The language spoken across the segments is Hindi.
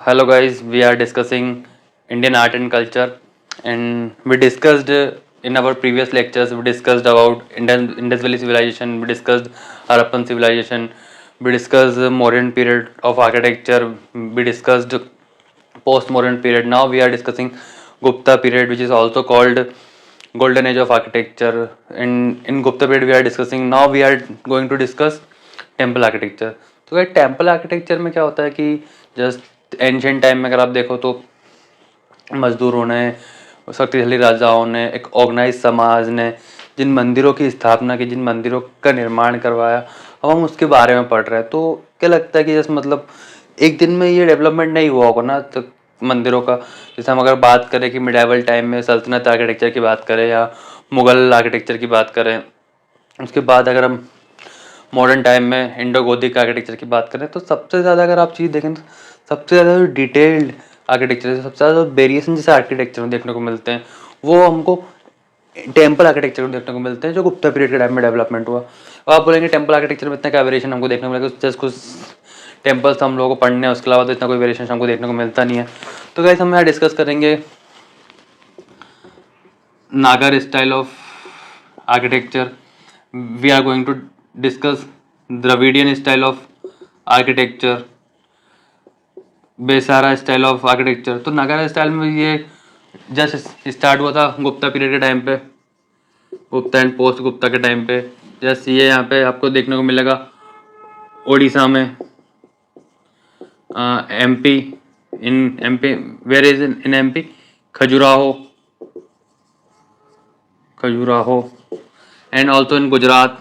Hello guys, we are discussing Indian art and culture, and we discussed in our previous lectures. We discussed about Indus Valley civilization. We discussed Harappan civilization. We discussed the modern period of architecture. We discussed post-modern period. Now we are discussing Gupta period, which is also called golden age of architecture. In Gupta period, we are discussing. Now we are going to discuss temple architecture. तो भाई टेम्पल आर्किटेक्चर में क्या होता है कि जस्ट एंशियंट टाइम में अगर आप देखो तो मजदूरों ने, शक्तिशाली राजाओं ने, एक ऑर्गेनाइज समाज ने जिन मंदिरों की स्थापना की, जिन मंदिरों का निर्माण करवाया, अब हम उसके बारे में पढ़ रहे हैं। तो क्या लगता है कि जैसे मतलब एक दिन में ये डेवलपमेंट नहीं हुआ होगा ना तो मंदिरों का। जैसे हम अगर बात करें कि मिडाइवल टाइम में सल्तनत आर्किटेक्चर की बात करें या मुगल आर्किटेक्चर की बात करें, उसके बाद अगर हम मॉडर्न टाइम में इंडो गोथिक आर्किटेक्चर की बात करें तो सबसे ज़्यादा अगर आप चीज़ देखें तो सबसे ज़्यादा जो डिटेल्ड आर्किटेक्चर, सबसे ज़्यादा वेरिएशन जैसे आर्किटेक्चर में देखने को मिलते हैं वो हमको टेम्पल आर्किटेक्चर में देखने को मिलते हैं जो गुप्ता पीरियड के टाइम में डेवलपमेंट हुआ। अब आप बोलेंगे टेम्पल आर्किटेक्चर में इतना क्या वेरिएशन हमको देखने को मिलेगा, जस्ट कुछ टेम्पल्स हम लोगों को पढ़ने हैं, उसके अलावा तो इतना कोई वेरिएशन हमको देखने को मिलता नहीं है। तो गाइस हम यहाँ डिस्कस करेंगे Nagar style of architecture. We are going to discuss Dravidian style of architecture, Besara style of architecture. तो नागारा स्टाइल में ये जस्ट स्टार्ट हुआ था गुप्ता पीरियड के टाइम पे, गुप्ता एंड पोस्ट गुप्ता के टाइम पे। जैसे ये यहाँ पे आपको देखने को मिलेगा ओडिशा में, MP, in MP, where is in MP, Khajuraho, Khajuraho, and also in Gujarat.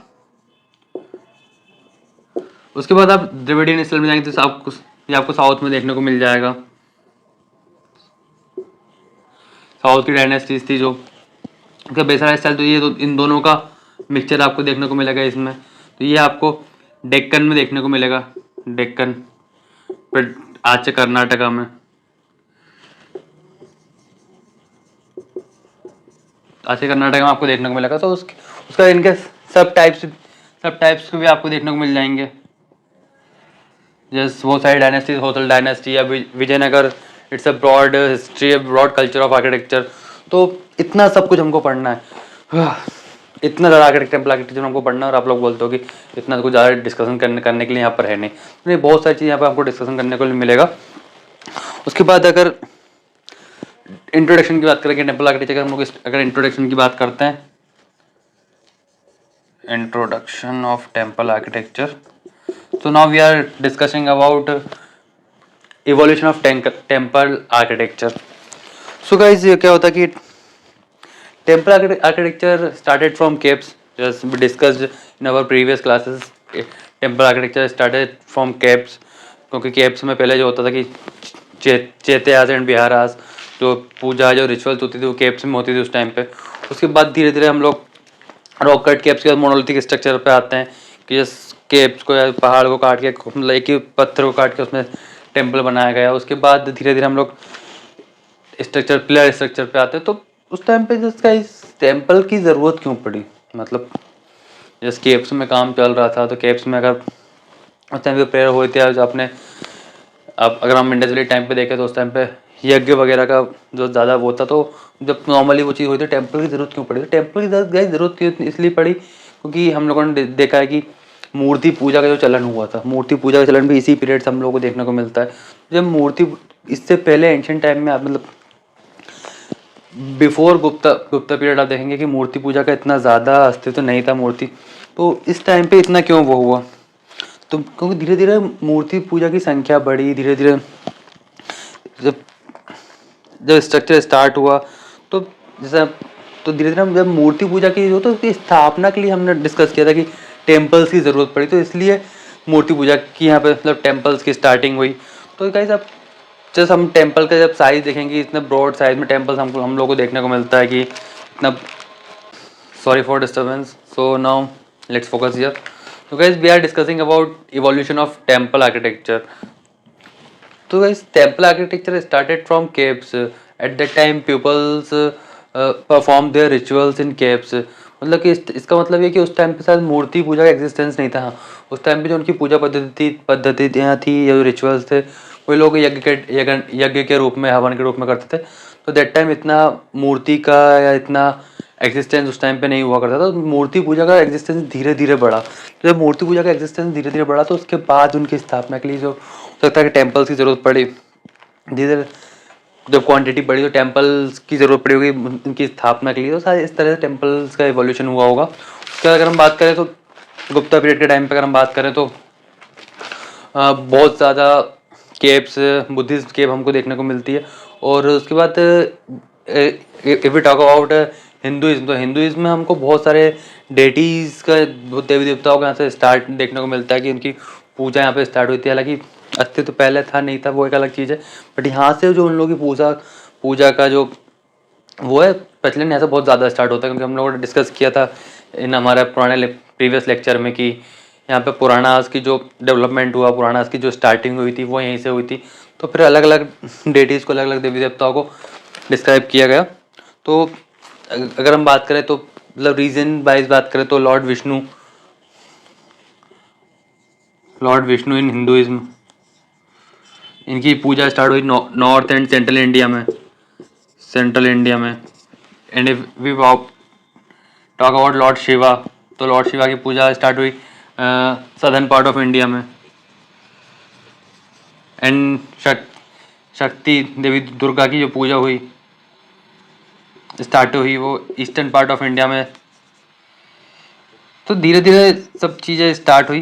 उसके बाद आप द्रविडियन स्टाइल में जाएंगे तो आपको साउथ में देखने को मिल जाएगा। साउथ की डायनेस्टीज थी जो बेसारा स्टाइल, तो ये तो इन दोनों का मिक्सचर आपको देखने को मिलेगा इसमें। तो ये आपको डेक्कन में देखने को मिलेगा, डेक्कन फिर आज से कर्नाटका में, आज से कर्नाटका में आपको देखने को मिलेगा। तो उसका इनके सब टाइप्स को भी आपको देखने को मिल जाएंगे। जैसे वो सारी डायनेस्टीज, होसल डायनेस्टी या Vijayanagar, it's a broad history, broad culture of architecture. तो इतना सब कुछ हमको पढ़ना है, इतना ज़्यादा टेम्पल आर्किटेक्चर हमको पढ़ना है। और आप लोग बोलते हो कि इतना कुछ ज़्यादा डिस्कशन करने के लिए यहाँ पर है नहीं, बहुत सारी चीज़ यहाँ पर आपको डिस्कशन करने को मिलेगा। उसके बाद अगर इंट्रोडक्शन की बात करेंगे टेम्पल आर्किटेक्चर, हम लोग अगर इंट्रोडक्शन की बात करते हैं, introduction of temple architecture. So now we are discussing about evolution of temple architecture. So guys, ये क्या होता है कि temple architecture started from caves. Just we discussed in our previous classes. Temple architecture started from caves, क्योंकि caves में पहले जो होता था कि चैत्यास एंड विहारास, जो पूजा जो रिचुअल्स होती थी वो caves में होती थी उस टाइम पे। उसके बाद धीरे धीरे हम लोग रॉक कट केव्स के बाद मोनोलिथिक स्ट्रक्चर पे आते हैं कि जैसे केव्स को या पहाड़ को काट के, मतलब एक ही पत्थर को काट के उसमें टेम्पल बनाया गया। उसके बाद धीरे धीरे हम लोग स्ट्रक्चर, पिलर स्ट्रक्चर पे आते हैं। तो उस टाइम पे जिसका इस टेम्पल की ज़रूरत क्यों पड़ी, मतलब जैसे केव्स में काम चल रहा था तो केव्स में अगर उस टाइम पे प्रेयर हुए थे, आपने अब अगर हम इंडस वैली टाइम पे देखें तो उस टाइम पे यज्ञ वगैरह का जो ज़्यादा वो था, तो जब नॉर्मली वो चीज़ हुई तो टेम्पल की ज़रूरत क्यों पड़ी? तो टेम्पल की ज़रूरत क्यों इसलिए पड़ी क्योंकि हम लोगों ने देखा है कि मूर्ति पूजा का जो चलन हुआ था, मूर्ति पूजा का चलन भी इसी पीरियड से हम लोगों को देखने को मिलता है। जब मूर्ति, इससे पहले एंशिएंट टाइम में, मतलब बिफोर गुप्ता पीरियड आप देखेंगे कि मूर्ति पूजा का इतना ज़्यादा अस्तित्व नहीं था मूर्ति। तो इस टाइम पे इतना क्यों वो हुआ? तो क्योंकि धीरे धीरे मूर्ति पूजा की संख्या बढ़ी, धीरे धीरे जब स्ट्रक्चर स्टार्ट हुआ तो जैसा, तो धीरे धीरे जब मूर्ति पूजा की हो तो उसकी स्थापना के लिए हमने डिस्कस किया था कि टेम्पल्स की ज़रूरत पड़ी, तो इसलिए मूर्ति पूजा की यहाँ पे मतलब टेम्पल्स की स्टार्टिंग हुई। तो गाइस अब जैसे हम टेम्पल का जब साइज़ देखेंगे, इतने ब्रॉड साइज में टेम्पल्स हम लोग को देखने को मिलता है कि इतना, sorry for disturbance, so now let's focus here. तो guys we are discussing about evolution of temple architecture. तो guys temple architecture started from caves. At that time peoples perform their rituals in caves. मतलब कि इसका मतलब ये कि उस टाइम पे शायद मूर्ति पूजा का एग्जिस्टेंस नहीं था। उस टाइम पे जो उनकी पूजा पद्धति थी या जो रिचुअल्स थे वो वही लोग यज्ञ के रूप में, हवन के रूप में करते थे। तो दैट टाइम इतना मूर्ति का या इतना एग्जिस्टेंस उस टाइम पे नहीं हुआ करता था। तो मूर्ति पूजा का एग्जिस्टेंस धीरे धीरे बढ़ा। तो जब मूर्ति पूजा का एग्जिस्टेंस धीरे धीरे बढ़ा तो उसके बाद उनकी स्थापना के लिए जो हो सकता है कि टेम्पल्स की ज़रूरत पड़ी। धीरे धीरे जब क्वांटिटी बढ़ी तो टेम्पल्स की ज़रूरत पड़ी होगी उनकी स्थापना के लिए। तो सारे इस तरह से टेम्पल्स का एवोल्यूशन हुआ होगा। उसके बाद अगर हम बात करें तो गुप्ता पीरियड के टाइम पे अगर हम बात करें तो बहुत ज़्यादा केव्स, बुद्धिस्ट केव हमको देखने को मिलती है। और उसके बाद if we talk about Hinduism, तो हिंदुइज्म में हमको बहुत सारे डेटीज़ का, देवी देवताओं का यहाँ से स्टार्ट देखने को मिलता है कि उनकी पूजा यहाँ पे स्टार्ट हुई थी। हालांकि अस्तित्व तो पहले था नहीं था, वो एक अलग चीज़ है, बट यहाँ से जो उन लोगों की पूजा का जो वो है प्रचलन यहाँ से बहुत ज़्यादा स्टार्ट होता है। क्योंकि हम लोगों ने डिस्कस किया था इन हमारे पुराने प्रीवियस लेक्चर में कि यहाँ पे पुराणास की जो डेवलपमेंट हुआ, पुराणास की जो स्टार्टिंग हुई थी वो यहीं से हुई थी। तो फिर अलग अलग डेटीज़ को, अलग अलग देवी देवताओं को डिस्क्राइब किया गया। तो अगर हम बात करें तो मतलब रीजन वाइज बात करें तो लॉर्ड विष्णु इन हिंदुइज्म, इनकी पूजा स्टार्ट हुई नॉर्थ एंड सेंट्रल इंडिया में। And if we talk about lord Shiva, तो लॉर्ड शिवा की पूजा स्टार्ट हुई सदर्न पार्ट ऑफ इंडिया में। एंड शक्ति देवी दुर्गा की जो पूजा हुई स्टार्ट हुई वो ईस्टर्न पार्ट ऑफ इंडिया में। तो धीरे धीरे सब चीज़ें स्टार्ट हुई।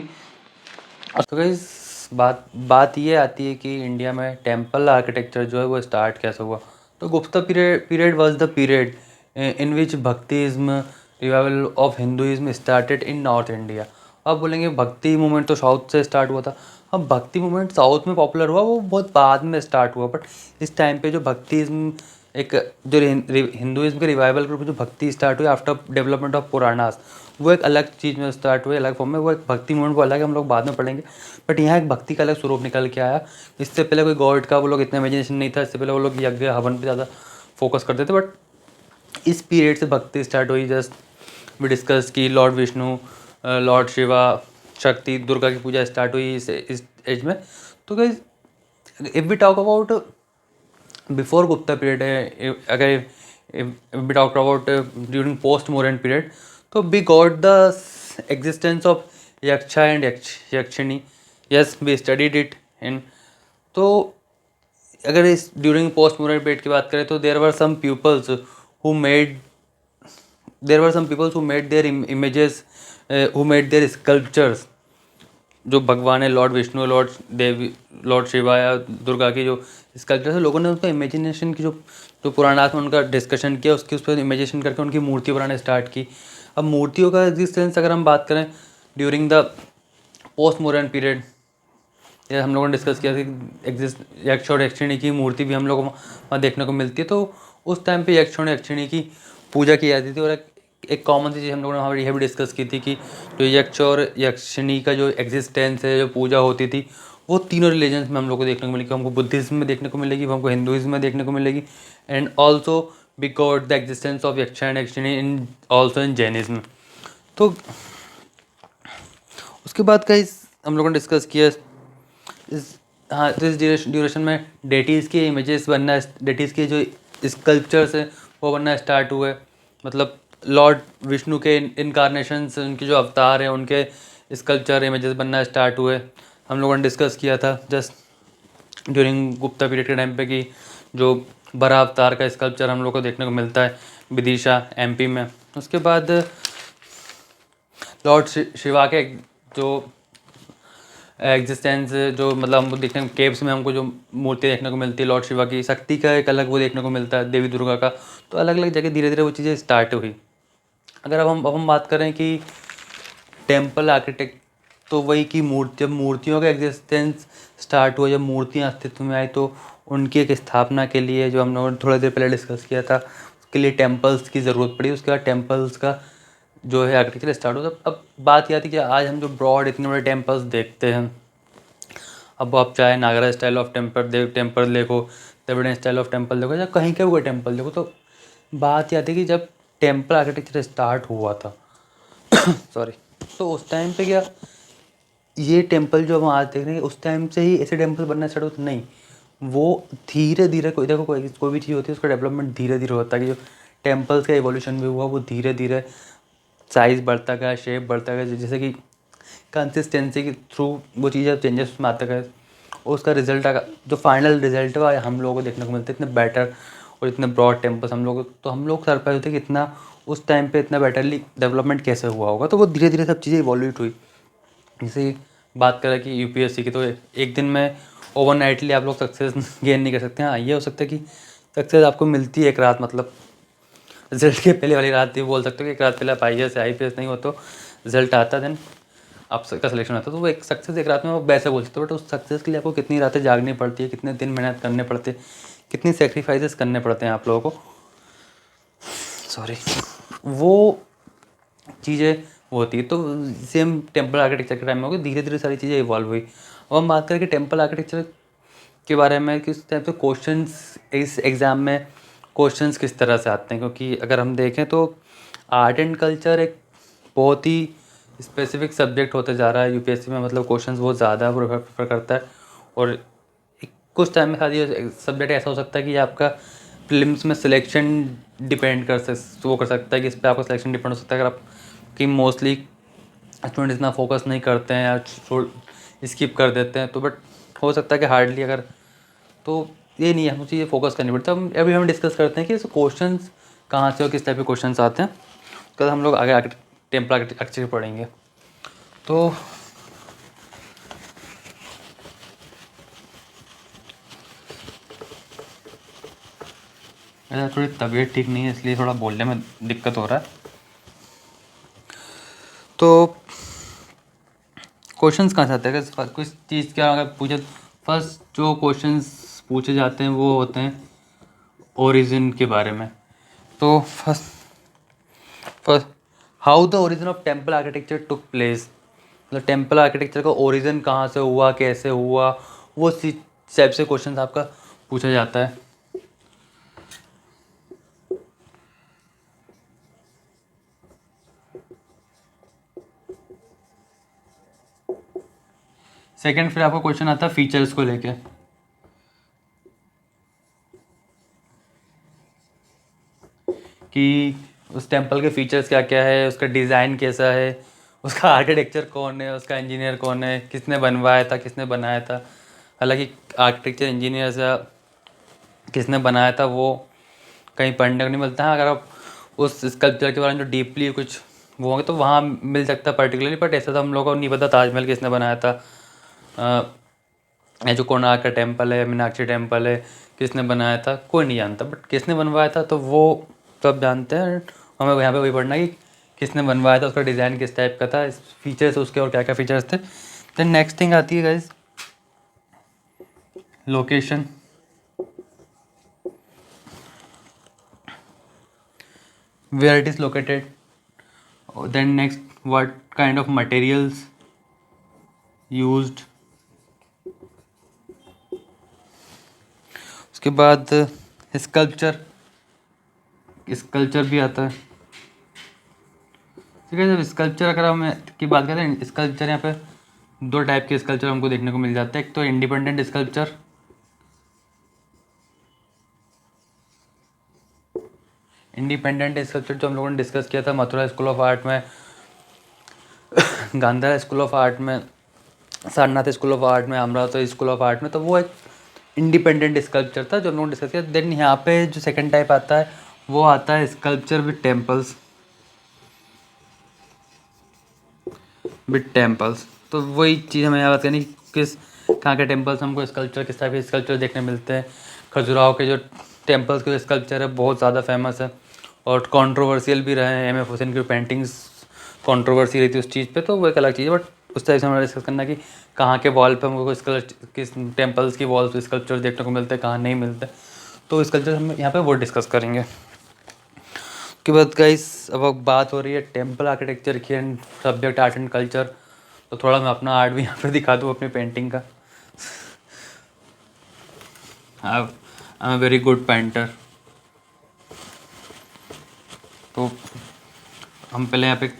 तो गाइस बात ये आती है कि इंडिया में टेम्पल आर्किटेक्चर जो है वो स्टार्ट कैसे हुआ। तो Gupta period was the period in which bhaktism revival of Hinduism started in North India. अब बोलेंगे भक्ति मूवमेंट तो साउथ से स्टार्ट हुआ था। अब भक्ति मूवमेंट साउथ में पॉपुलर हुआ, वो बहुत बाद में स्टार्ट हुआ, बट इस टाइम पे जो भक्तिज्म एक जो हिंदुइज्म के रिवाइवल के रूप में जो भक्ति स्टार्ट हुई आफ्टर डेवलपमेंट ऑफ पुराणास, वो एक अलग चीज़ में स्टार्ट हुई, अलग फॉर्म में। वो एक भक्ति मूवमेंट वो अलग है, हम लोग बाद में पढ़ेंगे। बट यहाँ एक भक्ति का अलग स्वरूप निकल के आया। इससे पहले कोई गॉड का वो लोग इतना इमेजिनेशन नहीं था। इससे पहले वो लोग यज्ञ हवन पे ज़्यादा फोकस करते थे। बट इस पीरियड से भक्ति स्टार्ट हुई। जस्ट वी डिस्कस की लॉर्ड विष्णु, लॉर्ड शिवा, शक्ति, दुर्गा की पूजा स्टार्ट हुई इस एज में। तो guys if we talk about before Gupta period है, अगर we talk about during post modern period, तो we got the existence of yaksha and yakshini. Yes, we studied it in. तो अगर इस ड्यूरिंग पोस्ट मॉडर्न पीरियड की बात करें तो there were some peoples who made their images, who made their sculptures. जो भगवान है, लॉर्ड विष्णु, लॉर्ड शिवा या दुर्गा की जो स्कल्पचर है, लोगों ने उनका इमेजिनेशन की जो पुराणास में उनका डिस्कशन किया, उसकी उस पर इमेजिनेशन करके उनकी मूर्ति बनाना स्टार्ट की। अब मूर्तियों का एग्जिस्टेंस अगर हम बात करें during the post modern period, या हम लोगों ने डिस्कस किया कि यक्ष और यक्षिणी की मूर्ति भी हम लोगों को वहाँ देखने को मिलती है। तो उस टाइम पे यक्ष और यक्षिणी की पूजा की जाती थी। और एक कॉमन सी चीज़ हम लोगों ने वहाँ पर यह भी डिस्कस की थी कि जो यक्ष और यक्षिणी का जो एग्जिस्टेंस है, जो पूजा होती थी, वो तीनों रिलीजन्स में हम लोग को देखने को मिलेगी। हमको बुद्धिज्म में देखने को मिलेगी, हमको हिंदुइज्म में देखने को मिलेगी, and also we got the existence of Yaksha and Yakshini in also in Jainism. तो उसके बाद का हम लोगों ने डिस्कस किया इस ड्यूरेशन में डेटीज़ के इमेजेस बनना, डेटीज़ के जो स्कल्पचर्स हैं वो बनना स्टार्ट हुए। मतलब लॉर्ड विष्णु के इनकारनेशंस, उनके जो अवतार हैं, उनके स्कल्पचर इमेजेस बनना स्टार्ट हुए। हम लोगों ने डिस्कस किया था जस्ट ड्यूरिंग गुप्ता पीरियड के टाइम पे कि जो बड़ा अवतार का स्कल्पचर हम लोग को देखने को मिलता है विदिशा एमपी में। उसके बाद लॉर्ड शिवा के जो एग्जिस्टेंस, जो मतलब हमको देखने को केव्स में हमको जो मूर्ति देखने को मिलती है लॉर्ड शिवा की, शक्ति का एक अलग वो देखने को मिलता है, देवी दुर्गा का। तो अलग अलग जगह धीरे धीरे वो चीज़ें स्टार्ट हुई। अगर अब हम बात करें कि टेम्पल आर्किटेक्ट, तो वही कि जब मूर्तियों का एग्जिस्टेंस स्टार्ट हुआ, जब मूर्तियाँ अस्तित्व में आई, तो उनकी एक स्थापना के लिए जो हम लोगों ने थोड़ा देर पहले डिस्कस किया था, उसके लिए टेम्पल्स की ज़रूरत पड़ी। उसके बाद टेम्पल्स का जो है आर्किटेक्चर स्टार्ट हुआ। अब बात यह आती है कि आज हम जो ब्रॉड इतने बड़े टेम्पल्स देखते हैं, अब आप चाहे नागरा स्टाइल ऑफ टेम्पल देखो, द्रविडियन स्टाइल ऑफ टेम्पल देखो, या कहीं के हुए टेम्पल देखो, तो बात यह आती है कि जब टेम्पल आर्किटेक्चर स्टार्ट हुआ था सॉरी, तो उस टाइम पे क्या ये टेम्पल जो हम आज देख रहे हैं उस टाइम से ही ऐसे टेम्पल बनना स्टार्ट हुआ? नहीं, वो धीरे धीरे कोई देखो कोई भी चीज़ होती है उसका डेवलपमेंट धीरे धीरे होता है कि जो टेम्पल्स का एवोल्यूशन भी हुआ वो धीरे धीरे साइज़ बढ़ता गया, शेप बढ़ता गया, जैसे कि कंसिस्टेंसी के थ्रू वो चीज़ें चेंजेस में आते गए और उसका रिजल्ट आगा जो फाइनल रिजल्ट हुआ हम लोगों को देखने को मिलते इतने बेटर और इतने ब्रॉड टेम्पल्स हम लोग, तो हम लोग सरप्राइज होते कि इतना उस टाइम पे इतना बेटरली डेवलपमेंट कैसे हुआ होगा। तो वो धीरे धीरे सब चीज़ें इवॉल्यूट हुई। जैसे बात करें कि यूपीएससी की, तो एक दिन में ओवरनाइटली आप लोग सक्सेस गेन नहीं कर सकते। हाँ, ये हो सकता है कि सक्सेस आपको मिलती है एक रात, मतलब रिजल्ट के पहले वाली रात ही बोल सकते हो कि एक रात पहले आप IAS नहीं हो तो रिजल्ट आता, देन आपका सिलेक्शन आता है। तो वो एक सक्सेस एक रात में वो वैसे बोल सकते हो, बट उस सक्सेस के लिए आपको कितनी रातें जागनी पड़ती है, कितने दिन मेहनत करने पड़ते हैं, कितनी सेक्रीफाइसेस करने पड़ते हैं आप लोगों को, सॉरी, वो चीज़ें होती है। तो सेम टेम्पल आर्किटेक्चर के टाइम में होगी, धीरे धीरे सारी चीज़ें इवॉल्व हुई। अब हम बात करें कि टेम्पल आर्किटेक्चर के बारे में, किस टाइप से क्वेश्चंस इस एग्ज़ाम में क्वेश्चंस किस तरह से आते हैं, क्योंकि अगर हम देखें तो आर्ट एंड कल्चर एक बहुत ही स्पेसिफिक सब्जेक्ट होते जा रहा है यूपीएससी में, मतलब क्वेश्चंस बहुत ज़्यादा प्रेफर करता है। और कुछ टाइम में शायद ये सब्जेक्ट ऐसा हो सकता है कि आपका प्रीलिम्स में सिलेक्शन डिपेंड कर सकता है कि इस पर आपका सिलेक्शन डिपेंड हो सकता है। अगर आप कि मोस्टली स्टूडेंट इतना फोकस नहीं करते हैं या स्किप कर देते हैं, तो बट हो सकता है कि हार्डली अगर, तो ये नहीं है, मुझे ये फोकस करनी पड़ती है। अभी हम डिस्कस करते हैं कि क्वेश्चंस कहाँ से और किस टाइप के क्वेश्चंस आते हैं, कल हम लोग आगे आगे टेम्पल आर्किटेक्चर पढ़ेंगे। तो मेरा थोड़ी तबीयत ठीक नहीं है इसलिए थोड़ा बोलने में दिक्कत हो रहा है। तो क्वेश्चंस कहाँ से आते हैं, कुछ चीज़ क्या अगर पूछे, फर्स्ट जो क्वेश्चंस पूछे जाते हैं वो होते हैं ओरिजिन के बारे में। तो first how the origin of temple architecture took place, मतलब टेम्पल आर्किटेक्चर का ओरिजिन कहाँ से हुआ, कैसे हुआ, वो टाइप से क्वेश्चन आपका पूछा जाता है। सेकंड फिर आपका क्वेश्चन आता है फीचर्स को लेके, कि उस टेम्पल के फीचर्स क्या क्या है, उसका डिज़ाइन कैसा है, उसका आर्किटेक्चर कौन है, उसका इंजीनियर कौन है, किसने बनवाया था, किसने बनाया था। हालांकि आर्किटेक्चर इंजीनियर से किसने बनाया था वो कहीं पढ़ने को नहीं मिलता है। अगर आप उस स्कल्पचर के बारे में जो डीपली कुछ वो होंगे तो वहाँ मिल सकता है पर्टिकुलरली, बट ऐसा तो हम लोगों को नहीं पता ताजमहल किसने बनाया था, ये जो कोणार्क का टेम्पल है, मीनाक्षी टेम्पल है, किसने बनाया था कोई नहीं जानता, बट किसने बनवाया था तो वो सब जानते हैं। हमें यहाँ पे वही पढ़ना है कि किसने बनवाया था, उसका डिज़ाइन किस टाइप का था, फीचर्स उसके और क्या क्या फीचर्स थे। देन नेक्स्ट थिंग आती है guys location, where it is located. Then next, what kind of materials used. उसके बाद स्कल्पचर भी आता है। ठीक है, जब स्कल्पचर अगर हम की बात करें, स्कल्पचर यहाँ पे दो टाइप के स्कल्पचर हमको देखने को मिल जाते हैं। एक तो इंडिपेंडेंट स्कल्पचर, जो हम लोगों ने डिस्कस किया था मथुरा स्कूल ऑफ आर्ट में, गांधार स्कूल ऑफ आर्ट में, सारनाथ स्कूल ऑफ आर्ट में, अमरावती स्कूल ऑफ आर्ट में, तो वो एक इंडिपेंडेंट स्कल्पचर था जो हम लोगों ने डिस्कस किया। देन यहाँ पे जो सेकंड टाइप आता है वो आता है स्कल्पचर विद टेम्पल्स, तो वही चीज़ हमें यहाँ बात करनी, किस कहाँ के टेम्पल्स हमको स्कल्पचर, किस टाइप के स्कल्पचर देखने मिलते हैं। खजुराहो के जो टेम्पल्स के स्कल्पचर है बहुत ज़्यादा फेमस है और कंट्रोवर्शियल भी रहे हैं। M.F. हुसैन की पेंटिंग्स कंट्रोवर्सी रही थी उस चीज़ पे, तो वो एक अलग चीज़ है, बट उस टाइप से हमें डिस्कस करना कि कहाँ के वॉल पे हमको किस टेम्पल्स की वॉल्स पे स्कल्पचर देखने को मिलते हैं, कहाँ नहीं मिलते, तो स्कल्पचर हम यहाँ पे वो डिस्कस करेंगे। उसके बाद गाइस अब बात हो रही है टेम्पल आर्किटेक्चर की and subject art and culture, तो थोड़ा मैं अपना आर्ट भी यहाँ पे दिखा दूँ अपनी पेंटिंग का। I am a very good painter. तो हम पहले यहाँ पे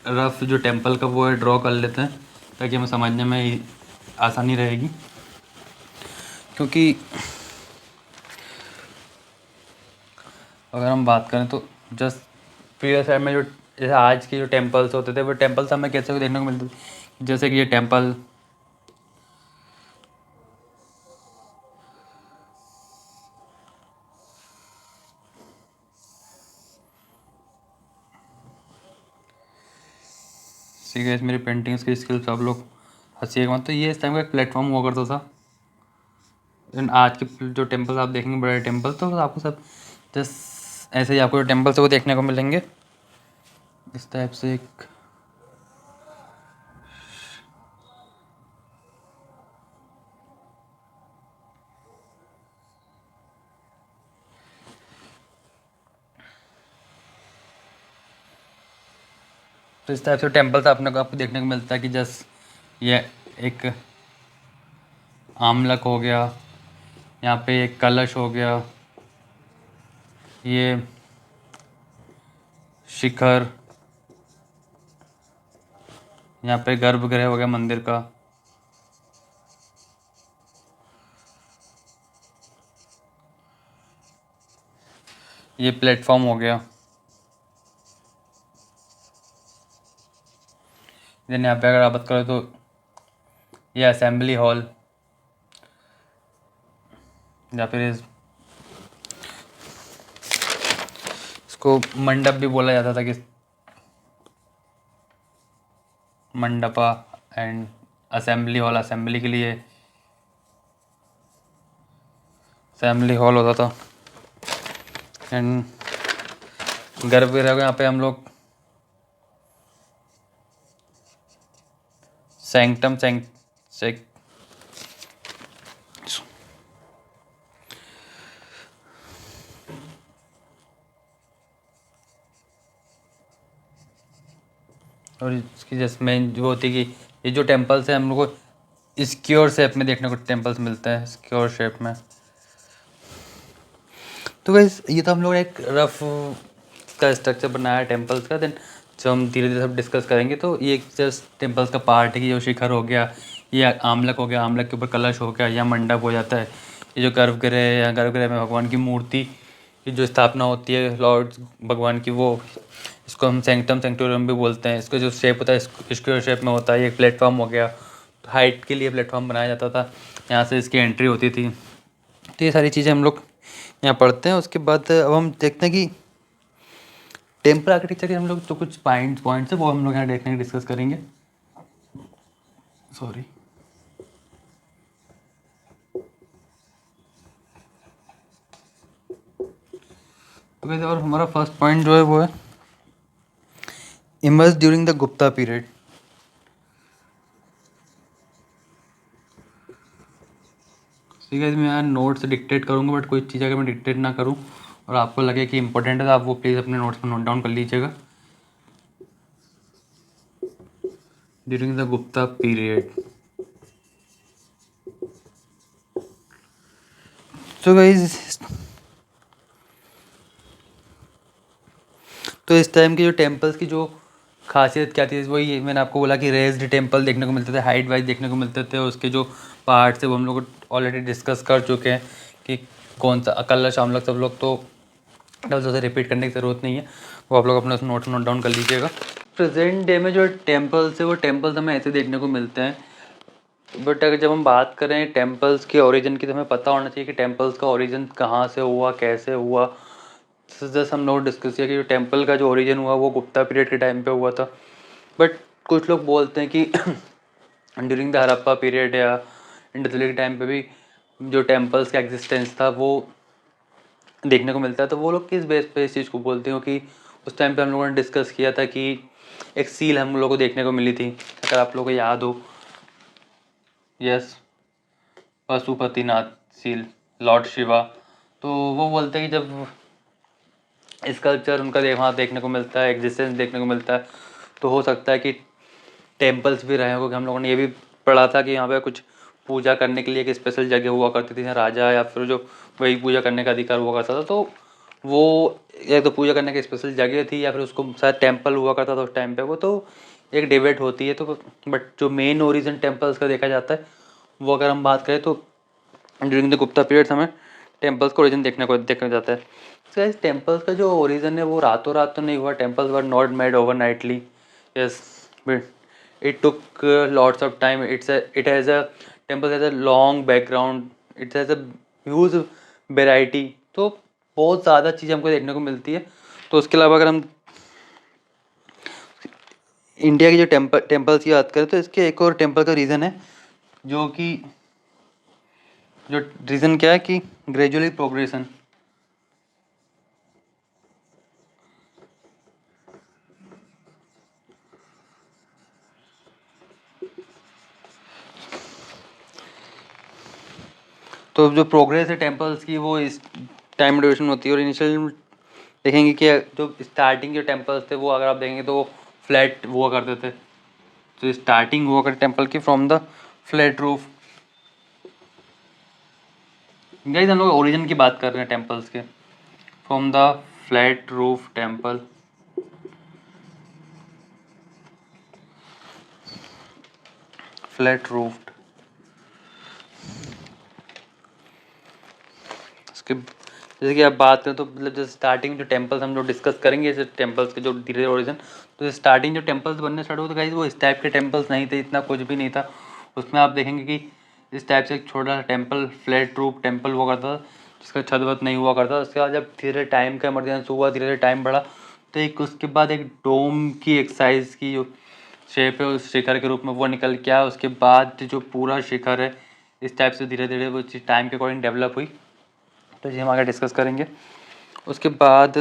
रफ जो टेम्पल का वो है ड्रॉ कर लेते हैं ताकि हमें समझने में आसानी रहेगी क्योंकि अगर हम बात करें तो जस्ट प्रीवियस टाइम में जो जैसे आज के जो टेम्पल्स होते थे वो टेम्पल्स हमें कैसे देखने को मिलते थे, जैसे कि ये टेम्पल ठीक है, मेरी पेंटिंग्स की स्किल्स आप लोग हंसीएगा मत। तो ये इस टाइम का एक प्लेटफॉर्म हुआ करता था। लेकिन आज के जो टेम्पल्स आप देखेंगे बड़े टेम्पल, तो आपको सब जस्ट ऐसे ही आपको टेम्पल्स वो देखने को मिलेंगे इस टाइप से। एक तो इस टाइप से टेम्पल्स आपको देखने को मिलता है कि जस्ट ये एक आमलक हो गया, यहाँ पे एक कलश हो गया, ये शिखर, यहाँ पे गर्भगृह हो गया मंदिर का, ये प्लेटफॉर्म हो गया, देन यहाँ पे अगर आप बात करें तो ये असेंबली हॉल, या फिर इसको मंडप भी बोला जाता था कि mandapa, and assembly hall assembly के लिए असेंबली हॉल होता था। एंड गर्भगृह को यहाँ पे हम लोग सैंक्टम और इसकी जैसे मेन जो होती है कि ये जो टेम्पल्स है हम लोग को स्क्योर शेप में देखने को टेम्पल्स मिलते हैं, स्क्योर शेप में। तो गाइस ये तो हम लोग एक रफ का स्ट्रक्चर बनाया है टेम्पल्स का। देन जो हम धीरे धीरे सब डिस्कस करेंगे, तो ये जस्ट टेम्पल्स का पार्ट है कि जो शिखर हो गया, ये आमलक हो गया, आमलक के ऊपर कलश हो गया या मंडप हो जाता है, ये जो गर्भगृह है या गर्भगृह में भगवान की मूर्ति की जो स्थापना होती है लॉर्ड भगवान की, वो इसको हम सेंक्टम सेंक्टोरियम भी बोलते हैं। इसका जो शेप होता है स्क्वायर शेप में होता है। ये एक प्लेटफॉर्म हो गया, तो हाइट के लिए प्लेटफॉर्म बनाया जाता था, यहाँ से इसकी एंट्री होती थी। तो ये सारी चीज़ें हम लोग यहाँ पढ़ते हैं। उसके बाद अब हम देखते हैं कि टेम्पल आर्किटेक्चर के हम लोग जो कुछ पॉइंट्स है वो हम लोग यहाँ देखने की डिस्कस करेंगे। सॉरी, तो वैसे और हमारा फर्स्ट पॉइंट जो है वो है emerge during the Gupta period. ठीक है, मैं यहाँ नोट्स डिक्टेट करूँगा, बट कोई चीज़ अगर मैं डिक्टेट ना करूँ और आपको लगे कि इंपॉर्टेंट है तो आप वो प्लीज़ अपने नोट्स में नोट डाउन कर लीजिएगा। ड्यूरिंग द गुप्ता पीरियड, तो गाइस तो इस टाइम के जो टेम्पल्स की जो खासियत क्या थी, वही मैंने आपको बोला कि रेज्ड टेम्पल देखने को मिलते थे, हाइट वाइज देखने को मिलते थे। उसके जो पार्ट्स है वो हम लोग ऑलरेडी डिस्कस कर चुके हैं कि कौन सा कलश आमलक, सब लोग तो डबल से रिपीट करने की ज़रूरत नहीं है, वो आप लोग अपने नोट डाउन कर लीजिएगा। प्रेजेंट डे में जो टेम्पल्स है वो टेम्पल्स हमें ऐसे देखने को मिलते हैं, बट अगर जब हम बात करें टेम्पल्स के ओरिजिन की, तो हमें पता होना चाहिए कि टेम्पल्स का ओरिजिन कहाँ से हुआ, कैसे हुआ। जैसे हम लोग डिस्कस किया कि जो टेम्पल का जो ओरिजिन हुआ वो गुप्ता पीरियड के टाइम पे हुआ था, बट कुछ लोग बोलते हैं कि ड्यूरिंग द हड़प्पा पीरियड या इंडस वैली के टाइम पे भी जो टेम्पल्स का एग्जिस्टेंस था वो देखने को मिलता है। तो वो लोग किस बेस पे इस चीज़ को बोलते हैं कि उस टाइम पे हम लोगों ने डिस्कस किया था कि एक सील हम लोगों को देखने को मिली थी, अगर आप लोगों को याद हो। Yes, Pashupatinath seal, Lord Shiva. तो वो बोलते हैं कि जब स्कल्पचर उनका वहाँ देखने को मिलता है, एग्जिस्टेंस देखने को मिलता है, तो हो सकता है कि टेम्पल्स भी रहे हो, क्योंकि हम लोगों ने ये भी पढ़ा था कि यहाँ पे कुछ पूजा करने के लिए एक स्पेशल जगह हुआ करती थी, राजा या फिर जो वही पूजा करने का अधिकार हुआ करता था। तो वो एक तो पूजा करने की स्पेशल जगह थी या फिर उसको शायद टेम्पल हुआ करता था उस टाइम पे, वो तो एक डिबेट होती है। तो बट जो मेन ओरिजिन टेम्पल्स का देखा जाता है वो अगर हम बात करें तो ड्यूरिंग द गुप्ता पीरियड हमें टेम्पल्स का ओरिजिन देखने जाता है। तो टेम्पल्स का जो ओरिजिन है वो रातों रात तो नहीं हुआ। Temples were not made overnightly, yes, but it took lots of time. It has a temple has a long background, it has a huge variety. तो बहुत ज़्यादा चीज़ें हमको देखने को मिलती है। तो उसके अलावा अगर हम इंडिया की जो टेम्पल्स की बात करें तो इसके एक और टेम्पल का रीज़न है, जो रीज़न क्या है कि ग्रेजुअली प्रोग्रेशन। तो जो प्रोग्रेस है टेम्पल्स की वो इस टाइम ड्यूरेशन होती है। और इनिशियल देखेंगे कि जो स्टार्टिंग जो टेम्पल्स थे वो अगर आप देखेंगे तो वो फ्लैट हुआ करते थे। तो स्टार्टिंग हुआ करती टेम्पल की from the flat roof. Guys हम लोग ओरिजिन की बात कर रहे हैं टेम्पल्स के। From the flat roof temple, flat roofed. उसके जैसे कि आप बात करें तो मतलब जैसे स्टार्टिंग जो टेम्पल्स हम लोग डिस्कस करेंगे, जैसे टेम्पल्स के जो धीरे ओरिजिन, तो स्टार्टिंग जो टेम्पल्स बनने स्टार्ट हुए तो गाइस वो इस टाइप के टेम्पल्स नहीं थे, इतना कुछ भी नहीं था। उसमें आप देखेंगे कि इस टाइप से एक छोटा सा टेम्पल, फ्लैट रूफ टेम्पल हुआ करता था, जिसका छत वत नहीं हुआ करता। उसके बाद जब धीरे टाइम का इमरजेंस हुआ, धीरे धीरे टाइम बढ़ा, तो एक उसके बाद एक डोम की एक साइज़ की जो शेप है उस शिखर के रूप में वो निकल के आया। उसके बाद जो पूरा शिखर है इस टाइप से धीरे धीरे वो चीज़ टाइम के अकॉर्डिंग डेवलप हुई। तो ये हम आगे डिस्कस करेंगे। उसके बाद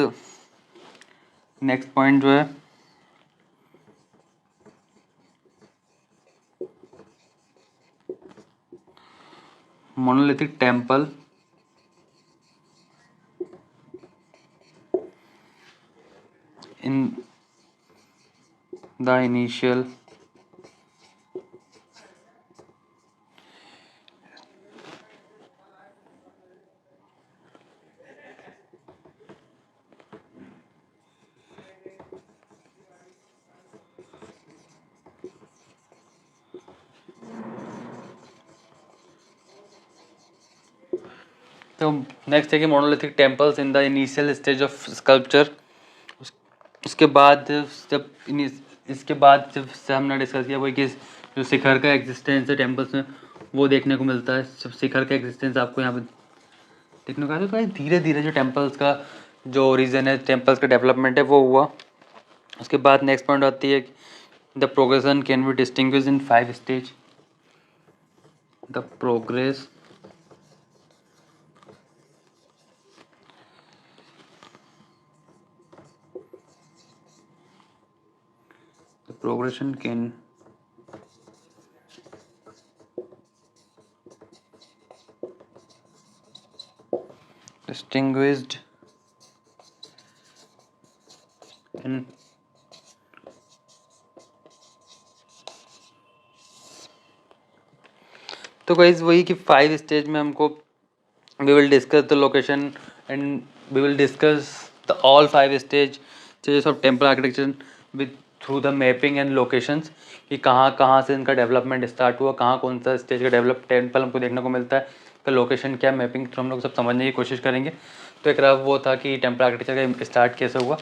नेक्स्ट पॉइंट जो है monolithic temple in the initial तो नेक्स्ट है कि monolithic temples in the initial stage of sculpture. उसके बाद जब इसके बाद जब से हमने डिस्कस किया वो कि जो शिखर का एग्जिस्टेंस है टेम्पल्स में वो देखने को मिलता है। जब शिखर का एग्जिस्टेंस आपको यहाँ पे देखने को आता है तो धीरे धीरे जो टेम्पल्स का जो ओरिजिन है, टेम्पल्स का डेवलपमेंट है वो हुआ। उसके बाद नेक्स्ट पॉइंट आती है the progression can be distinguish in 5 stage. The progress progression can distinguished in तो गाइस वही कि 5 स्टेज में हमको we will discuss the location and we will discuss the all 5 stages of temple architecture with through the mapping and locations, कि कहाँ कहाँ से इनका डेवलपमेंट स्टार्ट हुआ, कहाँ कौन सा स्टेज का डेवलप टेम्पल हमको देखने को मिलता है, का लोकेशन क्या, मैपिंग थ्रू हम लोग सब समझने की कोशिश करेंगे। तो एक रफ वो था कि टेम्पल आर्किटेक्चर का स्टार्ट कैसे हुआ।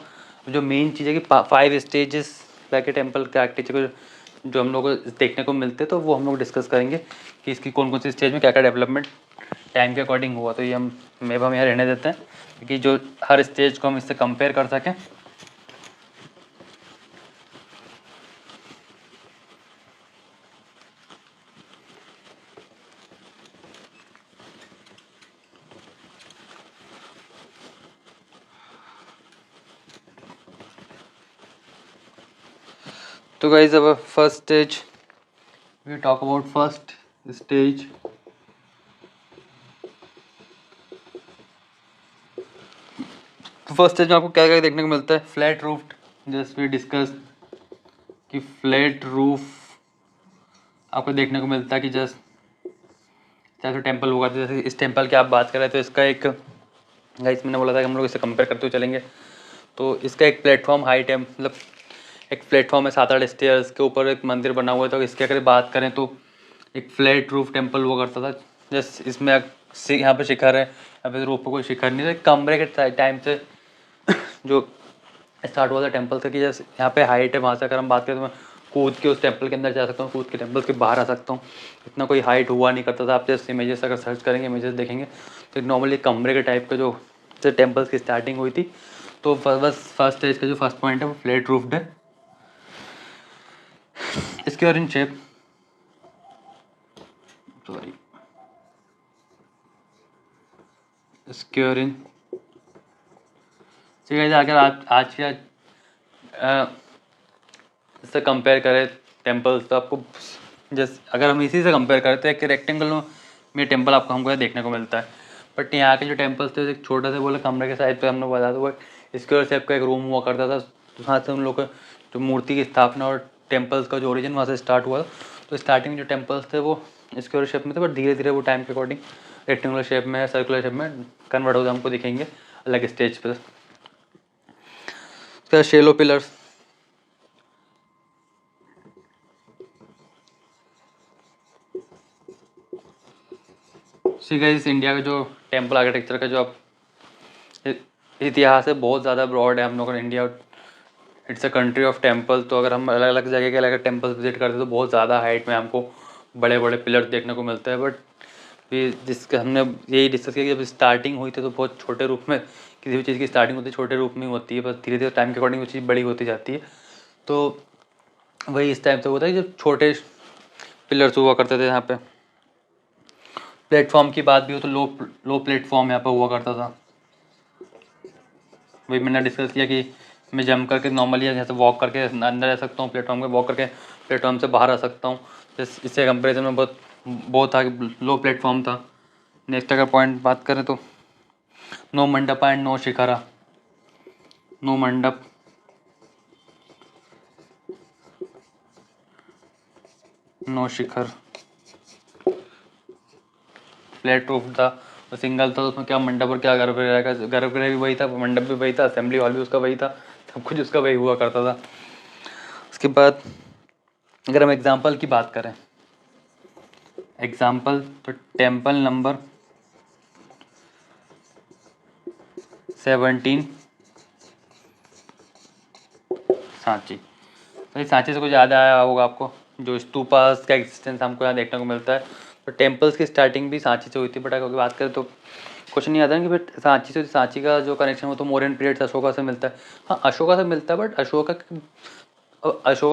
जो मेन चीज़ है कि 5 स्टेजेस लाइक टेम्पल के आर्किटेक्चर को जो हम लोग को देखने को मिलते हैं तो वो हम लोग डिस्कस करेंगे कि इसकी कौन कौन सी स्टेज में क्या क्या डेवलपमेंट टाइम के अकॉर्डिंग हुआ। तो ये हम यहाँ रहने देते हैं क्योंकि जो हर स्टेज को हम इससे कंपेयर कर सकें। तो गाइस अब first stage we talk about first stage. तो फर्स्ट स्टेज में आपको क्या क्या देखने को मिलता है, flat roofed, just we discuss कि फ्लैट रूफ आपको देखने को मिलता है कि जस्ट जैसे टेम्पल होगा, जैसे इस टेम्पल की आप बात कर रहे थे तो इसका एक गाइस मैंने बोला था कि हम लोग इसे कंपेयर करते हुए चलेंगे। तो इसका एक प्लेटफॉर्म हाइट है, मतलब एक प्लेटफॉर्म है 7-8 स्टेयर्स के ऊपर एक मंदिर बना हुआ है। तो इसकी अगर बात करें तो एक फ्लैट रूफ टेम्पल हुआ करता था। जस्ट इसमें यहाँ पे शिखर है, यहाँ पे रूप पे कोई शिखर नहीं है। कमरे के टाइम से जो स्टार्ट हुआ था टेम्पल से कि जैसे यहाँ पे हाइट है, वहाँ से अगर हम बात करें तो मैं कूद के उस टेम्पल के अंदर जा सकता हूँ, कूद के टेम्पल के बाहर आ सकता हूँ। इतना कोई हाइट हुआ नहीं करता था। आप जैसे इमेजेस अगर सर्च करेंगे, इमेजेस देखेंगे तो नॉर्मली कमरे के टाइप का जो टेम्पल्स की स्टार्टिंग हुई थी। तो बस फर्स्ट स्टेज का जो फर्स्ट पॉइंट है वो फ्लैट रूफ्ड है। इसके और इन शेप, सॉरी, इसके और इन ठीक है। अगर आज के इससे कंपेयर करें टेम्पल्स तो आपको जैसे अगर हम इसी से कंपेयर करें तो एक रेक्टेंगल में टेम्पल आपको हमको देखने को मिलता है। बट यहाँ के जो टेम्पल्स थे एक छोटा सा बोले कमरे के साइज पे हमने बता दो, स्क्वायर शेप का एक रूम हुआ करता था। तो वहाँ से उन लोग का जो मूर्ति की स्थापना और टेम्पल्स का जो ओरिजिन वहाँ से स्टार्ट हुआ था। तो स्टार्टिंग जो टेम्पल्स थे वो स्क्वायर शेप में थे, बट धीरे धीरे वो टाइम के अकॉर्डिंग रेक्टेंगुलर शेप में, सर्कुलर शेप में कन्वर्ट होकर हमको दिखेंगे अलग स्टेज पर। उसके बाद शेलो पिलर्स, ठीक है। इस इंडिया का जो टेम्पल आर्किटेक्चर का जो अब इतिहास है बहुत ज़्यादा ब्रॉड है। हम लोग India it's a country of temple. तो अगर हम अलग अलग जगह के अलग टेम्पल्स विजिट करते हैं तो बहुत ज़्यादा हाइट में हमको बड़े बड़े पिलर्स देखने को मिलते हैं। बट फिर जिसका हमने यही डिस्कस किया कि जब स्टार्टिंग हुई थी तो बहुत छोटे रूप में किसी भी चीज़ की स्टार्टिंग होती है, छोटे रूप में होती है, बस धीरे धीरे टाइम के अकॉर्डिंग वो चीज़ बड़ी होती जाती है। तो वही इस टाइम से होता है जब छोटे पिलर्स हुआ करते थे। यहाँ पे प्लेटफॉर्म की बात भी हो तो लो प्लेटफॉर्म यहाँ पर हुआ करता था। वही मैंने डिस्कस किया कि मैं जंप करके नॉर्मली यहाँ से वॉक करके अंदर जा सकता हूँ, प्लेटफॉर्म पे वॉक करके प्लेटफॉर्म से बाहर आ सकता हूँ। इससे कंपेरिजन में बहुत था कि लो प्लेटफॉर्म था। नेक्स्ट अगर पॉइंट बात करें तो no mandapa and no shikhara. No mandap, no shikhar, flat roof था, तो सिंगल था। तो उसमें क्या मंडप और क्या गर्भगृह का, गर्भगृह भी वही था, मंडप भी वही था, असेंबली हॉल भी उसका वही था, सब कुछ उसका वही हुआ करता था। उसके बाद अगर हम एग्जाम्पल की बात करें, एग्जाम्पल तो टेम्पल नंबर 17 सांची। तो ये सांची से कुछ याद आया होगा आपको, जो स्तूपास का एग्जिस्टेंस हमको यहाँ देखने को मिलता है। तो टेम्पल्स की स्टार्टिंग भी सांची से हुई थी। बट अगर बात करें तो कुछ नहीं आता है कि बट सांची से सांची का जो कनेक्शन वो तो मौर्यन पीरियड अशोका से मिलता है। हाँ, अशोका से मिलता है, बट अशोका के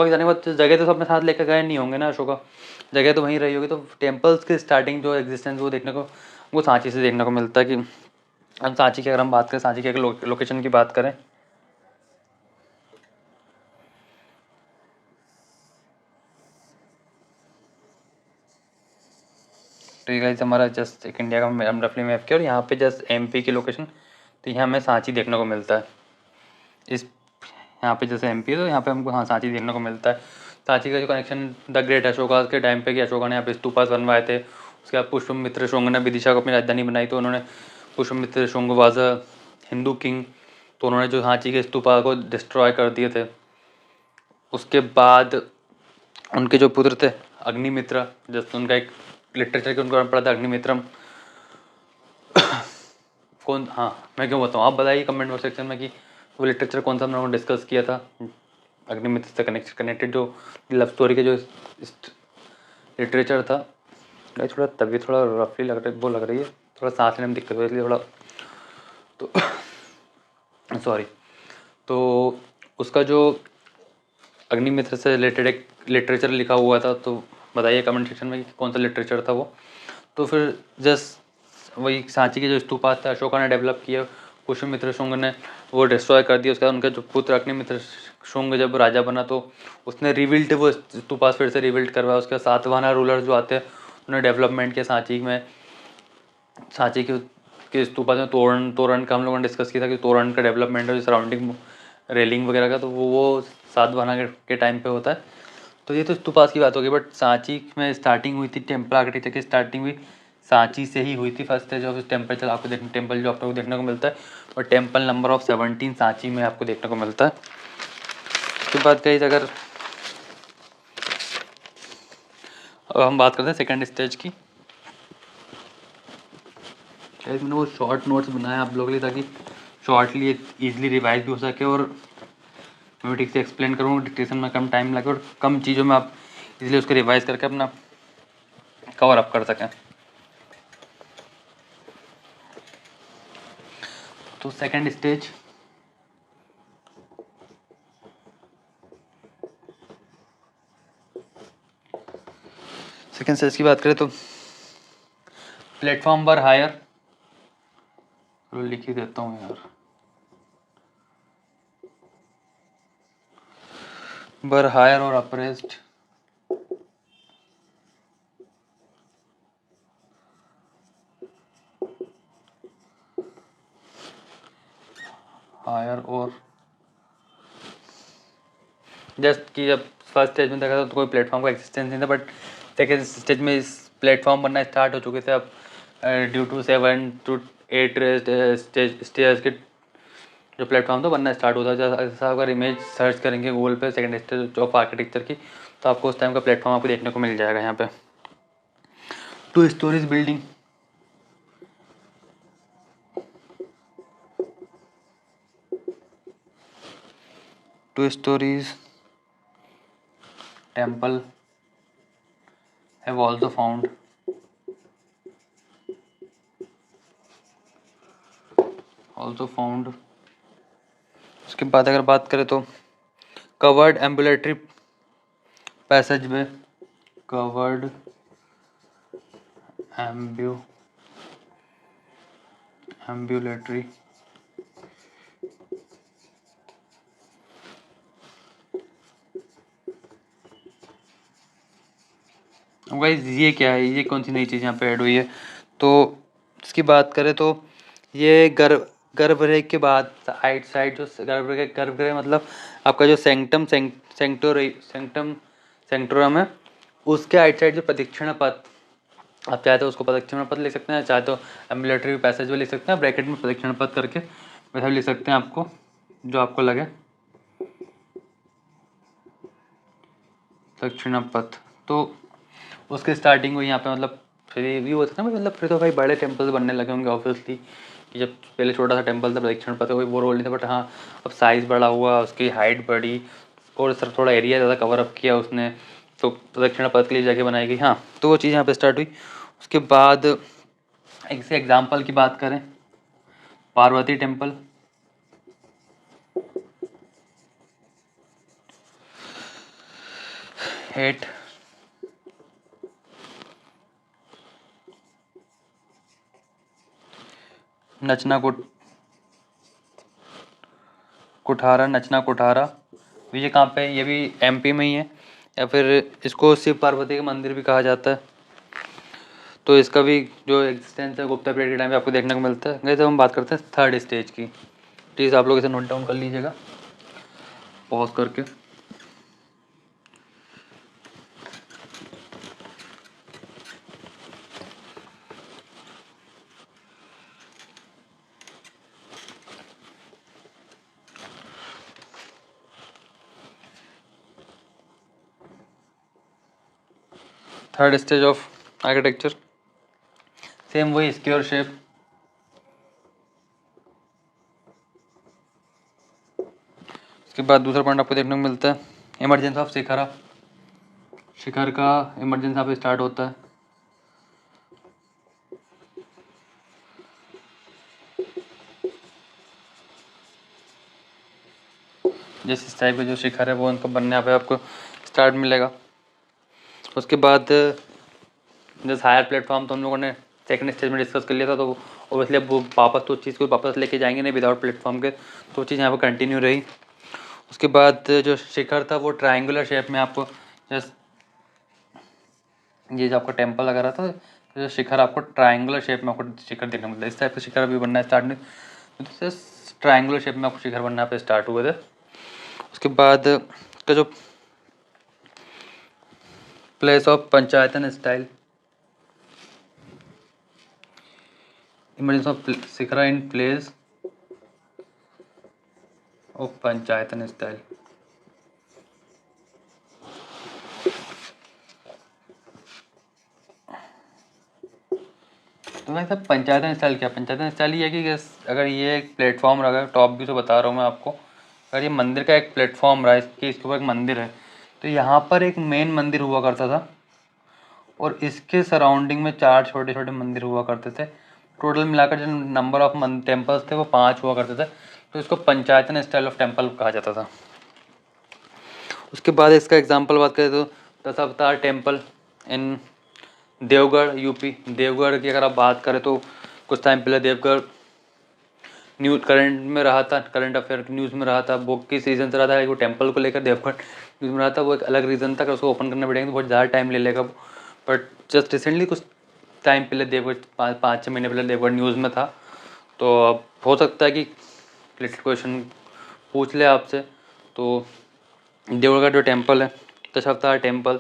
जाने के बाद जगह तो अपने साथ लेकर गए नहीं होंगे ना, अशोका जगह तो वहीं रही होगी। तो टेम्पल्स की स्टार्टिंग जो एग्जिस्टेंस वो देखने को वो सांची से देखने को मिलता है। कि हम सांची की अगर हम बात करें, सांची के लोकेशन की बात करें तो ये हमारा जस्ट एक इंडिया का रफली मैप किया और यहाँ पे जस्ट एमपी की लोकेशन, तो यहाँ हमें सांची देखने को मिलता है। इस यहाँ पे जैसे एमपी है तो यहाँ पे हमको हाँ सांची देखने को मिलता है। सांची का जो कनेक्शन द ग्रेट अशोका के टाइम पे कि अशोका ने यहाँ पे स्तूपास बनवाए थे। उसके बाद पुष्पमित्र शुंग ने विदिशा को अपनी राजधानी बनाई, तो उन्होंने Pushpamitra Shunga was a Hindu king, तो उन्होंने जो सांची के स्तूपा को डिस्ट्रॉय कर दिए थे। उसके बाद उनके जो पुत्र थे अग्निमित्र, जैसे उनका एक लिटरेचर की उनको नाम पड़ा था अग्निमित्रम। कौन, हाँ मैं क्यों बताऊँ, आप बताइए कमेंट बॉक्स सेक्शन में कि वो लिटरेचर कौन सा हम लोगों ने डिस्कस किया था अग्निमित्र से कनेक्टेड जो लव स्टोरी के जो लिटरेचर था। थोड़ा तबीयत थोड़ा रफली लग रही, वो लग रही है, थोड़ा सांस लेने में दिक्कत हो इसलिए थोड़ा तो सॉरी। तो उसका जो अग्निमित्र से रिलेटेड एक लिटरेचर लिखा हुआ था, तो बताइए कमेंट सेक्शन में कि कौन सा लिटरेचर था वो। तो फिर जस्ट वही सांची के जो स्तूपा था अशोका ने डेवलप किया, पुष्पमित्र शुंग ने वो डिस्ट्रॉय कर दिया। उसके बाद उनका जो पुत्र अग्निमित्र शुंग जब राजा बना तो उसने रिबिल्ट वो स्तूपास फिर से रिबिल्ट करवाया। उसके बाद सातवाहना रूलर जो आते हैं उन्होंने डेवलपमेंट किया सांची में। सांची के स्तूपा में तोरण का हम लोगों ने डिस्कस किया था कि तोरण का डेवलपमेंट है, सराउंडिंग रेलिंग वगैरह का, तो वो सातवाहना के टाइम पे होता है। तो ये तो स्तूपास की बात होगी। बट सांची में स्टार्टिंग हुई थी टेम्पल आर्किटेक्चर की, स्टार्टिंग हुई सांची से ही हुई थी। फर्स्ट स्टेज ऑफ टेम्पल आपको टेम्पल जो आपको देखने को मिलता है, और टेम्पल नंबर ऑफ 17 सांची में आपको देखने को मिलता है। उसके बाद कहीं अगर अब हम बात करते हैं सेकेंड स्टेज की, गाइस मैंने वो शॉर्ट नोट्स बनाए आप लोगों के लिए ताकि शॉर्टली इजीली रिवाइज भी हो सके और मैं ठीक से एक्सप्लेन करूँ, डिक्टेशन में कम टाइम लगे और कम चीज़ों में आप इजीली उसको रिवाइज करके अपना कवर अप कर सकें। तो सेकंड स्टेज की बात करें तो प्लेटफॉर्म पर हायर, लिख ही देता हूँ यार, बर हायर और अप्रेस्ड हायर और जस्ट कि जब फर्स्ट स्टेज में देखा था तो कोई प्लेटफॉर्म का एक्सिस्टेंस नहीं था, बट सेकेंड स्टेज में इस प्लेटफॉर्म बनना स्टार्ट हो चुके थे अब ड्यू टू 7 to 8 स्टेज के जो प्लेटफॉर्म था बनना स्टार्ट होता है। जैसा अगर इमेज सर्च करेंगे गूगल पे सेकेंड स्टेज ऑफ आर्किटेक्चर की तो आपको उस टाइम का प्लेटफॉर्म आपको देखने को मिल जाएगा। यहाँ पे 2 stories building, two stories temple have also found उसके बाद अगर बात करें तो कवर्ड एम्बुलेटरी पैसेज वे, कवर्ड एम्बुलेटरी गाइस ये क्या है, ये कौन सी नई चीज़ यहाँ पे ऐड हुई है? तो इसकी बात करें तो ये गर्भगृह के बाद साइड जो गर्भगृह मतलब आपका जो सेंक्टोरम है उसके आइट साइड जो प्रदक्षिणा पथ, आप चाहे तो उसको प्रदक्षिणा पथ लिख सकते हैं, चाहे तो एम्बुलेटरी पैसेज भी लिख सकते हैं, ब्रैकेट में प्रदक्षिणा पथ करके वैसा लिख सकते हैं, आपको जो आपको लगे प्रदक्षिणा पथ। तो उसकी स्टार्टिंग हुई यहाँ पे, मतलब फिर ये होता था ना, मतलब फिर तो भाई बड़े टेम्पल्स बनने लगे होंगे ऑब्वियसली, कि जब पहले छोटा सा टेम्पल था प्रदक्षिण पथ कोई वो रोल नहीं था, बट हाँ अब साइज़ बड़ा हुआ, उसकी हाइट बढ़ी और सर थोड़ा एरिया ज़्यादा कवर अप किया उसने, तो प्रदक्षिण पथ के लिए जगह बनाई गई। हाँ तो वो चीज़ यहाँ पे स्टार्ट हुई। उसके बाद एक से एग्जाम्पल की बात करें, पार्वती टेम्पल, एट नचना कुठारा, ये कहाँ पे है? ये भी एमपी में ही है, या फिर इसको शिव पार्वती का मंदिर भी कहा जाता है। तो इसका भी जो एग्जिस्टेंस है गुप्ता पीरियड के टाइम पे आपको देखने को मिलता है। गई तो हम बात करते हैं थर्ड स्टेज की, प्लीज़ आप लोग इसे नोट डाउन कर लीजिएगा पॉज करके। Third stage of architecture, same वही स्क्वायर शेप, उसके बाद दूसरा पॉइंट आपको देखने को मिलता है इमरजेंस ऑफ शिखर का इमरजेंस यहाँ पे स्टार्ट होता है। जिस इस टाइप के जो शिखर है वो उनका बनने यहाँ पे आपको स्टार्ट मिलेगा। उसके बाद जैसे हायर प्लेटफॉर्म तो हम लोगों ने सेकंड स्टेज में डिस्कस कर लिया था, तो ओबियसली अब वो वापस तो उस चीज़ को वापस लेके जाएंगे नहीं विदाउट प्लेटफॉर्म के, तो वो चीज़ यहाँ पर कंटिन्यू रही। उसके बाद जो शिखर था वो ट्रायंगुलर शेप में आपको, जैसे ये जो आपका टेम्पल लगा रहा था, जो शिखर आपको ट्रायंगुलर शेप में आपको शिखर देखने को मिलता है। इस टाइप का शिखर अभी बनना स्टार्ट नहीं, तो ट्रायंगुलर शेप में आपको शिखर बनना पे स्टार्ट हुए थे। उसके बाद का जो place of panchayatan style, emergence of shikhara in place of panchayatan style. तो मैं सब पंचायतन स्टाइल क्या, पंचायतन स्टाइल ये है कि अगर ये एक प्लेटफॉर्म रहा, टॉप व्यू से बता रहा हूँ मैं आपको, अगर ये मंदिर का एक प्लेटफॉर्म रहा, इसके ऊपर एक मंदिर है, तो यहाँ पर एक मेन मंदिर हुआ करता था और इसके सराउंडिंग में 4 छोटे छोटे मंदिर हुआ करते थे। टोटल मिलाकर जो नंबर ऑफ टेम्पल्स थे वो 5 हुआ करते थे, तो इसको पंचायतन स्टाइल ऑफ टेम्पल कहा जाता था। उसके बाद इसका एग्जाम्पल बात करें तो Dashavatar temple in Deogarh UP. Deogarh की अगर आप बात करें तो कुछ टाइम पहले देवगढ़ न्यूज़ करंट में रहा था, करंट अफेयर न्यूज़ में रहा था। वो किस रीज़न से रहा था, वो टेम्पल को लेकर देवगढ़ न्यूज़ में रहा था, वो एक अलग रीज़न था कि उसको ओपन करना पड़ेगा तो बहुत ज़्यादा टाइम ले लेगा। बट जस्ट रिसेंटली कुछ टाइम पहले देवगढ़ 5-6 महीने पहले देवगढ़ न्यूज़ में था। तो अब हो सकता है कि रिलेटेड क्वेश्चन पूछ ले आपसे। तो देवगढ़ का जो टेम्पल है दशावतार टेम्पल,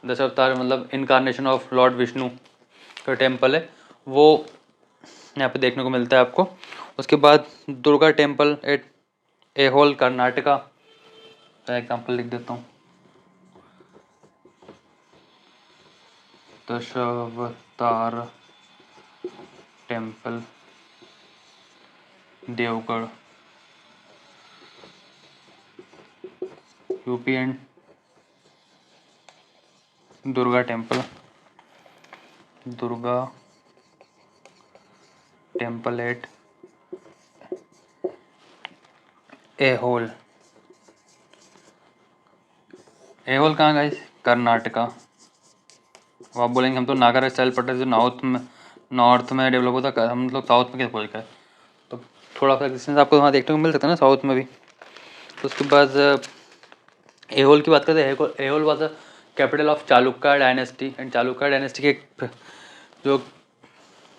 दशावतार मतलब इनकारनेशन ऑफ लॉर्ड विष्णु का टेम्पल है, वो यहाँ पे देखने को मिलता है आपको। उसके बाद दुर्गा टेम्पल एट एहोल कर्नाटका का एग्जाम्पल लिख देता हूँ। Dashavatar temple Deogarh UP and Durga temple at Aihole कहाँ गाइस, कर्नाटका। अब आप बोलेंगे हम तो नागर स्टाइल पढ़ रहे थे, नॉर्थ में डेवलप होता है, हम लोग साउथ में कैसे पहुँच गए। तो थोड़ा सा डिस्टेंस आपको वहाँ देखने को मिल सकता है ना साउथ में भी। तो उसके बाद एहोल की बात करते हैं। Aihole was the capital of Chalukya dynasty and Chalukya dynasty के जो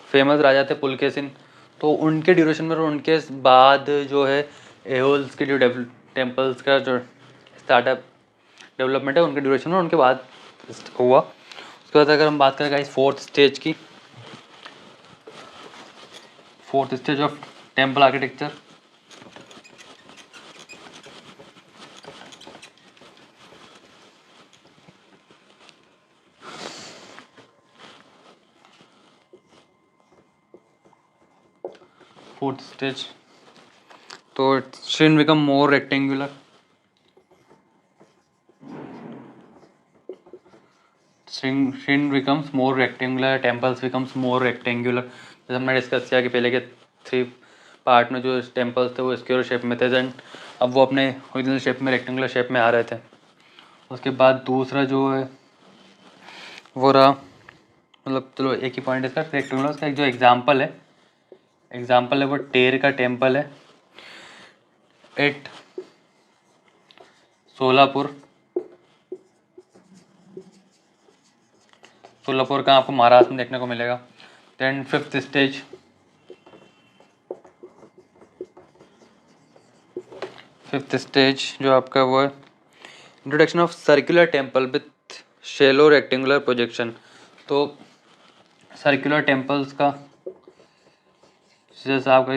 फेमस राजा थे पुलकेशिन, तो उनके ड्यूरेशन में और उनके बाद जो है एहोल्स के जो टेम्पल्स का जो स्टार्टअप डेवलपमेंट है उनके ड्यूरेशन में उनके बाद हुआ। उसके बाद अगर हम बात करें guys fourth stage of temple architecture, fourth stage तो it should become more rectangular. Shrine becomes more rectangular, temples becomes more rectangular. जैसे हमने डिस्कस किया कि पहले के 3 पार्ट में जो टेम्पल्स थे वो स्क्वायर शेप में थे, देन अब वो अपने ओरिजिनल शेप में रेक्टेंगुलर शेप में आ रहे थे। उसके बाद दूसरा जो है वो रहा, मतलब चलो एक ही पॉइंट इसका रेक्टेंगुलर। उसका एक जो एग्जाम्पल है वो टेर का टेम्पल है एट सोलापुर का आपको महाराष्ट्र में देखने को मिलेगा। देन फिफ्थ स्टेज जो आपका वो है introduction of circular temple with shallow rectangular projection. तो सर्कुलर टेम्पल्स का जैसे आपका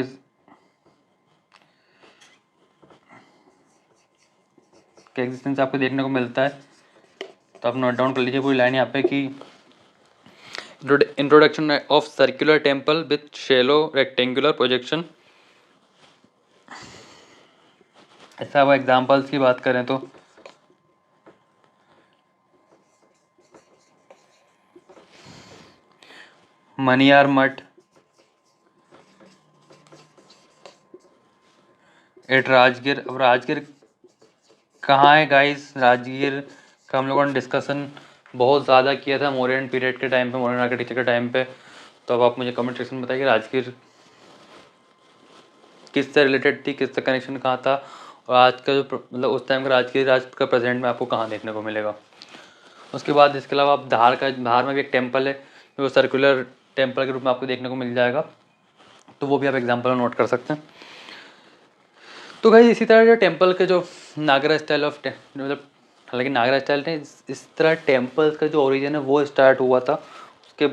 एग्जिस्टेंस आपको देखने को मिलता है, तो आप नोट डाउन कर लीजिए पूरी लाइन यहाँ पे कि introduction of circular temple with shallow rectangular projection. ऐसा वो एग्जाम्पल्स की बात करें तो मनियार मठ एट राजगीर। अब राजगीर कहाँ है गाइस, राजगीर का हम लोगों ने डिस्कशन बहुत ज़्यादा किया था मौर्यन पीरियड के टाइम पे, मौर्यन आर्किटेक्चर के टाइम पे। तो अब आप मुझे कमेंट सेक्शन में बताइए राजगीर किससे रिलेटेड थी, किससे कनेक्शन कहाँ था, और आज का जो मतलब उस टाइम का राजगीर आज का प्रेजेंट में आपको कहाँ देखने को मिलेगा। उसके बाद इसके अलावा आप धार में भी एक टेम्पल है जो सर्कुलर टेम्पल के रूप में आपको देखने को मिल जाएगा, तो वो भी आप एग्जाम्पल नोट कर सकते हैं। तो भाई इसी तरह जो टेम्पल के जो नागरा स्टाइल ऑफ मतलब हालांकि नागरा स्टाइल ने इस तरह टेम्पल्स का जो ओरिजिन है वो स्टार्ट हुआ था। उसके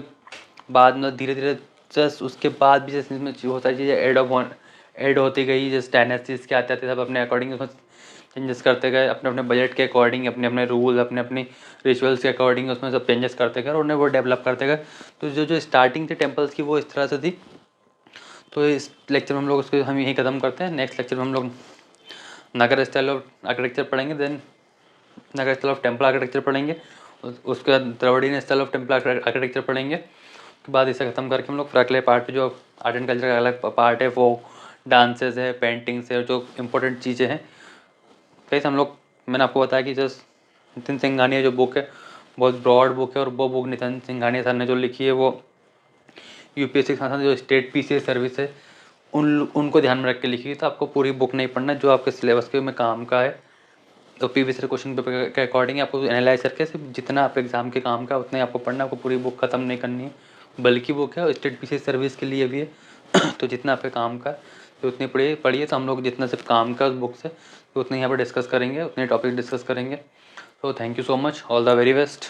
बाद में धीरे धीरे जस्ट उसके बाद भी जैसे इसमें बहुत सारी चीज़ें ऐड होती गई, जैसे डायनेस्टीज के आते आते सब अपने अकॉर्डिंग उसमें चेंजेस करते गए अपने अपने बजट के अकॉर्डिंग, अपने अपने रूल, अपने अपनी रिचुअल्स के अकॉर्डिंग उसमें सब चेंजेस करते गए और उन्हें वो डेवलप करते गए। तो जो स्टार्टिंग थी टेम्पल्स की वो इस तरह से थी। तो इस लेक्चर में हम लोग उसको हम यहीं ख़त्म करते हैं। नेक्स्ट लेक्चर में हम लोग नगर स्टाइल ऑफ आर्किटेक्चर पढ़ेंगे, then Nagara style of temple architecture पढ़ेंगे, उसके बाद Dravidian style of temple architecture पढ़ेंगे। उसके बाद इसे ख़त्म करके हम लोग फिर अगले पार्ट पे जो आर्ट एंड कल्चर का अलग पार्ट है वो डांसेस है, पेंटिंग्स है, जो इम्पोर्टेंट चीज़ें हैं कैसे हम लोग, मैंने आपको बताया कि जस्ट नितिन सिंघानिया जो बुक है बहुत ब्रॉड बुक है और वो बुक नितिन सिंघानिया सर ने जो लिखी है वो यूपीएससी के साथ साथ जो स्टेट पीसीएस सर्विस है उनको ध्यान में रख के लिखी है। तो आपको पूरी बुक नहीं पढ़ना, जो आपके सिलेबस के में काम का है तो प्रीवियस क्वेश्चन पेपर के अकॉर्डिंग आपको एनालाइज करके सिर्फ जितना आप एग्जाम के काम का उतना ही आपको पढ़ना, आपको पूरी बुक खत्म नहीं करनी है। बल्कि बुक है और स्टेट पीसीएस सर्विस के लिए भी है तो जितना आपके काम का तो उतनी पढ़िए। तो हम लोग जितना सिर्फ काम का उस बुक से तो उतने यहाँ पर डिस्कस करेंगे, उतने टॉपिक डिस्कस करेंगे। तो thank you so much, all the very best.